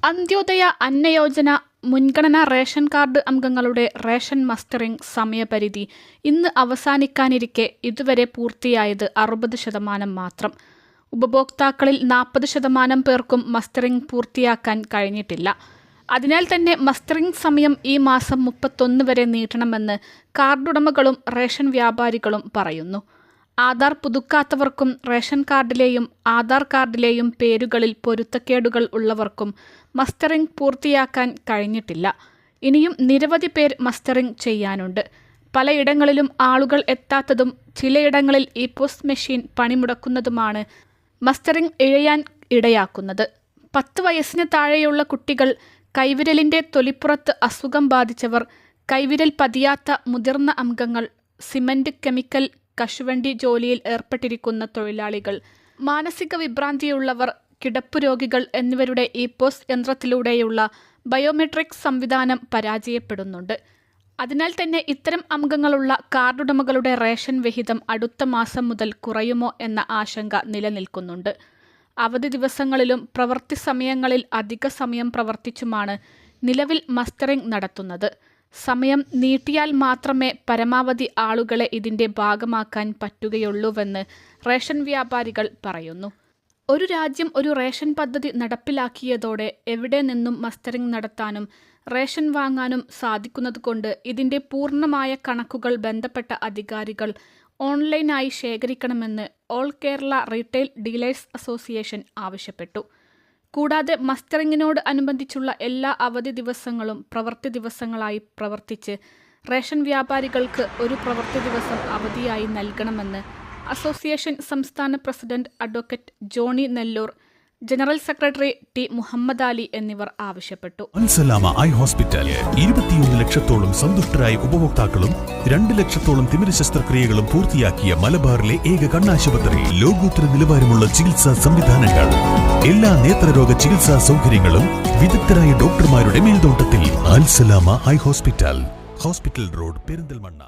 അന്ത്യോദയ അന്നയോജന മുൻഗണനാ ration card അംഗങ്ങളുടെ ration mustering സമയപരിധി ഇന്ന് അവസാനിക്കാനിരിക്കെ ഇതുവരെ പൂർത്തിയായത് 60% മാത്രം. ഉപഭോക്താക്കളിൽ 40% പേർക്കും മസ്റ്ററിംഗ് പൂർത്തിയാക്കാൻ കഴിഞ്ഞിട്ടില്ല. അതിനാൽ തന്നെ മസ്റ്ററിംഗ് സമയം ഈ മാസം 31 വരെ നീട്ടണമെന്ന് കാർഡുടമകളും റേഷൻ വ്യാപാരികളും പറയുന്നു. ആധാർ പുതുക്കാത്തവർക്കും റേഷൻ കാർഡിലെയും ആധാർ കാർഡിലെയും പേരുകളിൽ പൊരുത്തക്കേടുകൾ ഉള്ളവർക്കും മസ്റ്ററിംഗ് പൂർത്തിയാക്കാൻ കഴിഞ്ഞിട്ടില്ല. ഇനിയും നിരവധി പേർ മസ്റ്ററിംഗ് ചെയ്യാനുണ്ട്. പലയിടങ്ങളിലും ആളുകൾ എത്താത്തതും ചിലയിടങ്ങളിൽ ഈ പോസ്റ്റ് മെഷീൻ പണിമുടക്കുന്നതുമാണ് മസ്റ്ററിംഗ് ഇഴയാൻ ഇടയാക്കുന്നത്. 10 വയസ്സിന് താഴെയുള്ള കുട്ടികൾ, കൈവിരലിൻ്റെ തൊലിപ്പുറത്ത് അസുഖം ബാധിച്ചവർ, കൈവിരൽ പതിയാത്ത മുതിർന്ന അംഗങ്ങൾ, സിമന്റ്, കെമിക്കൽ, കശുവണ്ടി ജോലിയിൽ ഏർപ്പെട്ടിരിക്കുന്ന തൊഴിലാളികൾ, മാനസിക വിഭ്രാന്തിയുള്ളവർ, കിടപ്പു രോഗികൾ എന്നിവരുടെ ഈ പോസ്റ്റ് യന്ത്രത്തിലൂടെയുള്ള ബയോമെട്രിക് സംവിധാനം പരാജയപ്പെടുന്നുണ്ട്. അതിനാൽ തന്നെ ഇത്തരം അംഗങ്ങളുള്ള കാർഡുടമകളുടെ റേഷൻ വിഹിതം അടുത്ത മാസം മുതൽ കുറയുമോ എന്ന ആശങ്ക നിലനിൽക്കുന്നുണ്ട്. അവധി ദിവസങ്ങളിലും പ്രവൃത്തി സമയങ്ങളിൽ അധിക സമയം പ്രവർത്തിച്ചുമാണ് നിലവിൽ മസ്റ്ററിംഗ് നടത്തുന്നത്. സമയം നീട്ടിയാൽ മാത്രമേ പരമാവധി ആളുകളെ ഇതിൻ്റെ ഭാഗമാക്കാൻ പറ്റുകയുള്ളൂവെന്ന് റേഷൻ വ്യാപാരികൾ പറയുന്നു. ഒരു രാജ്യം ഒരു റേഷൻ പദ്ധതി നടപ്പിലാക്കിയതോടെ എവിടെ നിന്നും മസ്റ്ററിംഗ് നടത്താനും റേഷൻ വാങ്ങാനും സാധിക്കുന്നതുകൊണ്ട് ഇതിൻ്റെ പൂർണ്ണമായ കണക്കുകൾ ബന്ധപ്പെട്ട അധികാരികൾ ഓൺലൈനായി ശേഖരിക്കണമെന്ന് all Kerala retail dealers association ആവശ്യപ്പെട്ടു. കൂടാതെ മസ്റ്ററിംഗിനോട് അനുബന്ധിച്ചുള്ള എല്ലാ അവധി ദിവസങ്ങളും പ്രവൃത്തി ദിവസങ്ങളായി പ്രവർത്തിച്ച് റേഷൻ വ്യാപാരികൾക്ക് ഒരു പ്രവൃത്തി ദിവസം അവധിയായി നൽകണമെന്ന് അസോസിയേഷൻ സംസ്ഥാന president advocate Johny Nelloor, general secretary T Muhammad Ali എന്നിവർ ആവശ്യപ്പെട്ടു. അൽസലാമ ഐ ഹോസ്പിറ്റൽ 21 ലക്ഷത്തോളം സന്തുഷ്ടരായ ഉപഭോക്താക്കളും 2 ലക്ഷത്തോളം തിമിര ശസ്ത്രക്രിയകളും പൂർത്തിയാക്കിയ മലബാറിലെ ഏക കണ്ണാശുപത്രി. ലോകോത്തര നിലവാരമുള്ള ചികിത്സാ സംവിധാനങ്ങൾ, എല്ലാ നേത്രരോഗ ചികിത്സാ സൗകര്യങ്ങളും വിദഗ്ധരായ ഡോക്ടർമാരുടെ മേൽനോട്ടത്തിൽ. Al Salama eye hospital, hospital road, Perinthalmanna.